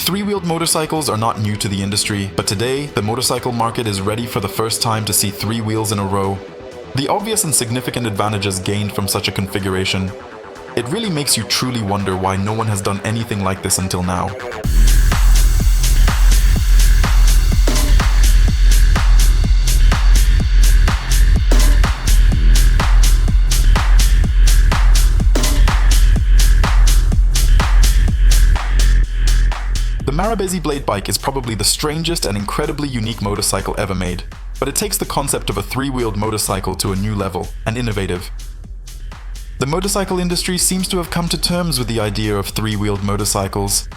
Three-wheeled motorcycles are not new to the industry, but today, the motorcycle market is ready for the first time to see three wheels in a row. The obvious and significant advantages gained from such a configuration. It really makes you truly wonder why no one has done anything like this until now. The Marabezi Blade Bike is probably the strangest and incredibly unique motorcycle ever made, but it takes the concept of a three-wheeled motorcycle to a new level, and innovative. The motorcycle industry seems to have come to terms with the idea of three-wheeled motorcycles.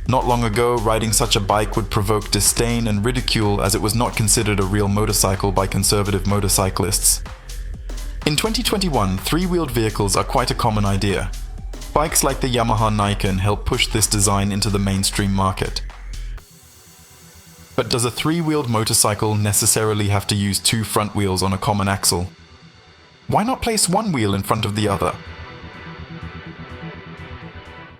Not long ago, riding such a bike would provoke disdain and ridicule as it was not considered a real motorcycle by conservative motorcyclists. In 2021, three-wheeled vehicles are quite a common idea. Bikes like the Yamaha Nikon help push this design into the mainstream market. But does a three-wheeled motorcycle necessarily have to use two front wheels on a common axle? Why not place one wheel in front of the other?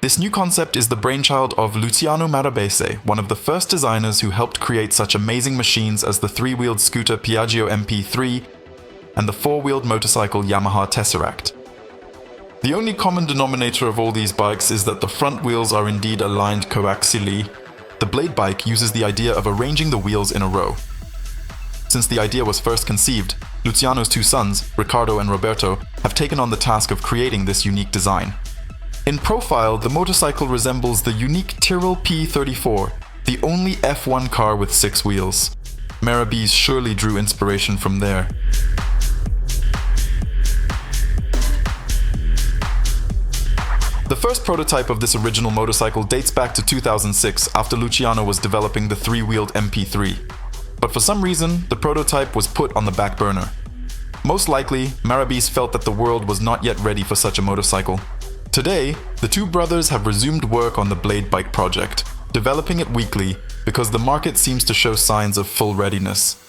This new concept is the brainchild of Luciano Marabese, one of the first designers who helped create such amazing machines as the three-wheeled scooter Piaggio MP3 and the four-wheeled motorcycle Yamaha Tesseract. The only common denominator of all these bikes is that the front wheels are indeed aligned coaxially. The Blade Bike uses the idea of arranging the wheels in a row. Since the idea was first conceived, Luciano's two sons, Ricardo and Roberto, have taken on the task of creating this unique design. In profile, the motorcycle resembles the unique Tyrrell P34, the only F1 car with 6 wheels. Marabese surely drew inspiration from there. The first prototype of this original motorcycle dates back to 2006 after Luciano was developing the three-wheeled MP3. But for some reason, the prototype was put on the back burner. Most likely, Marabese felt that the world was not yet ready for such a motorcycle. Today, the two brothers have resumed work on the Blade Bike project, developing it weekly because the market seems to show signs of full readiness.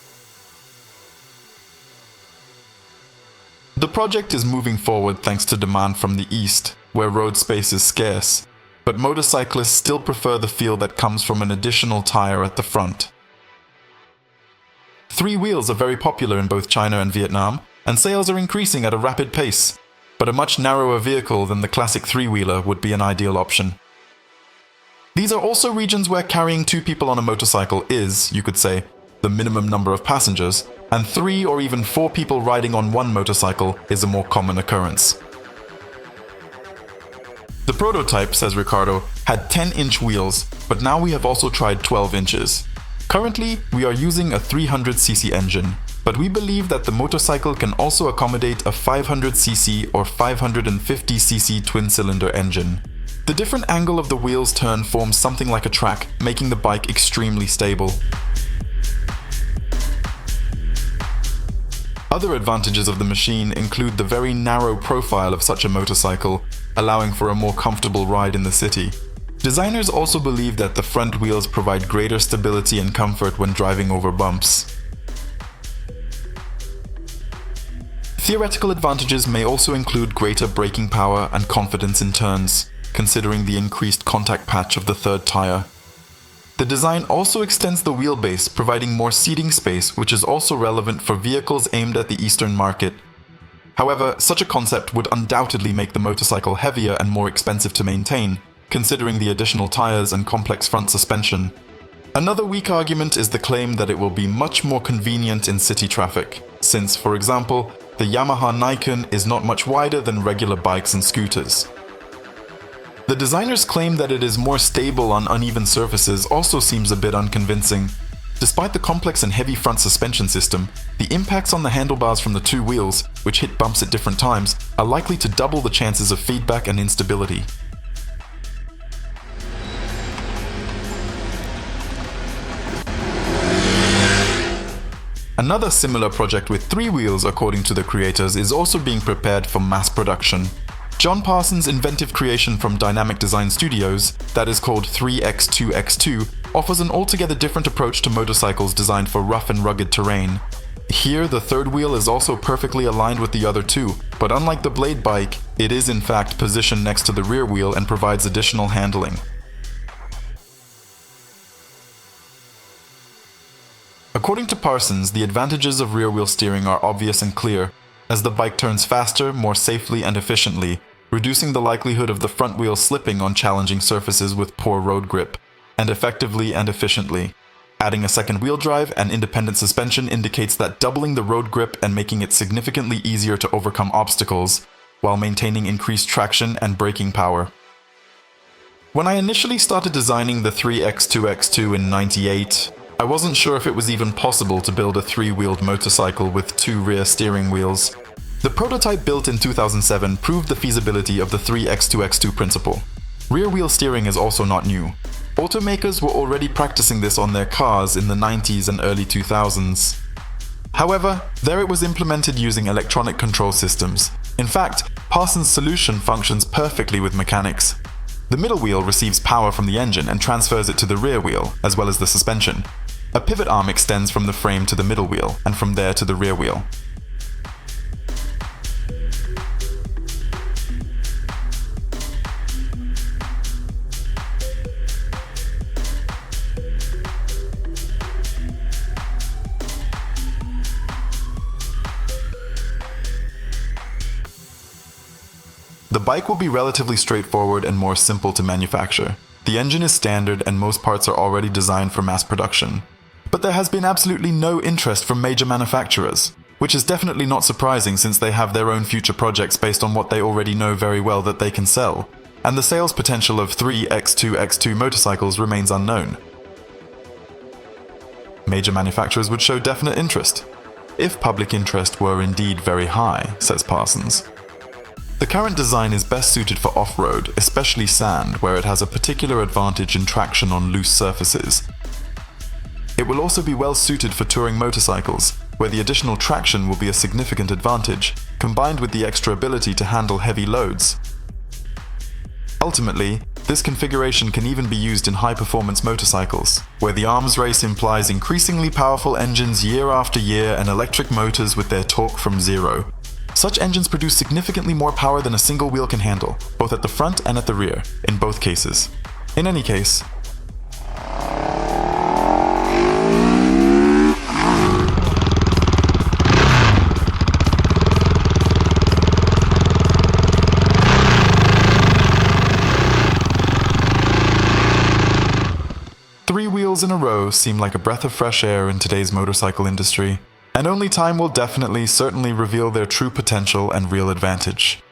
The project is moving forward thanks to demand from the East, where road space is scarce, but motorcyclists still prefer the feel that comes from an additional tire at the front. Three wheels are very popular in both China and Vietnam, and sales are increasing at a rapid pace, but a much narrower vehicle than the classic three-wheeler would be an ideal option. These are also regions where carrying two people on a motorcycle is, you could say, the minimum number of passengers, and 3 or even 4 people riding on one motorcycle is a more common occurrence. The prototype, says Ricardo, had 10-inch wheels, but now we have also tried 12 inches. Currently, we are using a 300cc engine, but we believe that the motorcycle can also accommodate a 500cc or 550cc twin-cylinder engine. The different angle of the wheels turn forms something like a track, making the bike extremely stable. Other advantages of the machine include the very narrow profile of such a motorcycle, allowing for a more comfortable ride in the city. Designers also believe that the front wheels provide greater stability and comfort when driving over bumps. Theoretical advantages may also include greater braking power and confidence in turns, considering the increased contact patch of the third tire. The design also extends the wheelbase, providing more seating space, which is also relevant for vehicles aimed at the Eastern market. However, such a concept would undoubtedly make the motorcycle heavier and more expensive to maintain, considering the additional tires and complex front suspension. Another weak argument is the claim that it will be much more convenient in city traffic, since, for example, the Yamaha Nikon is not much wider than regular bikes and scooters. The designers claim that it is more stable on uneven surfaces also seems a bit unconvincing. Despite the complex and heavy front suspension system, the impacts on the handlebars from the two wheels, which hit bumps at different times, are likely to double the chances of feedback and instability. Another similar project with 3 wheels, according to the creators, is also being prepared for mass production. John Parsons' inventive creation from Dynamic Design Studios, that is called 3X2X2, offers an altogether different approach to motorcycles designed for rough and rugged terrain. Here, the third wheel is also perfectly aligned with the other two, but unlike the Blade Bike, it is in fact positioned next to the rear wheel and provides additional handling. According to Parsons, the advantages of rear-wheel steering are obvious and clear, as the bike turns faster, more safely and efficiently, reducing the likelihood of the front wheel slipping on challenging surfaces with poor road grip, and effectively and efficiently. Adding a second wheel drive and independent suspension indicates that doubling the road grip and making it significantly easier to overcome obstacles, while maintaining increased traction and braking power. When I initially started designing the 3X2X2 in '98, I wasn't sure if it was even possible to build a three-wheeled motorcycle with two rear steering wheels. The prototype built in 2007 proved the feasibility of the 3X2X2 principle. Rear-wheel steering is also not new. Automakers were already practicing this on their cars in the 90s and early 2000s. However, there it was implemented using electronic control systems. In fact, Parsons' solution functions perfectly with mechanics. The middle wheel receives power from the engine and transfers it to the rear wheel, as well as the suspension. A pivot arm extends from the frame to the middle wheel, and from there to the rear wheel. The bike will be relatively straightforward and more simple to manufacture. The engine is standard and most parts are already designed for mass production. But there has been absolutely no interest from major manufacturers, which is definitely not surprising since they have their own future projects based on what they already know very well that they can sell, and the sales potential of 3X2X2 motorcycles remains unknown. Major manufacturers would show definite interest, if public interest were indeed very high, says Parsons. The current design is best suited for off-road, especially sand, where it has a particular advantage in traction on loose surfaces. It will also be well suited for touring motorcycles, where the additional traction will be a significant advantage, combined with the extra ability to handle heavy loads. Ultimately, this configuration can even be used in high-performance motorcycles, where the arms race implies increasingly powerful engines year after year and electric motors with their torque from zero. Such engines produce significantly more power than a single wheel can handle, both at the front and at the rear, in both cases. In any case, three wheels in a row seem like a breath of fresh air in today's motorcycle industry, and only time will certainly reveal their true potential and real advantage.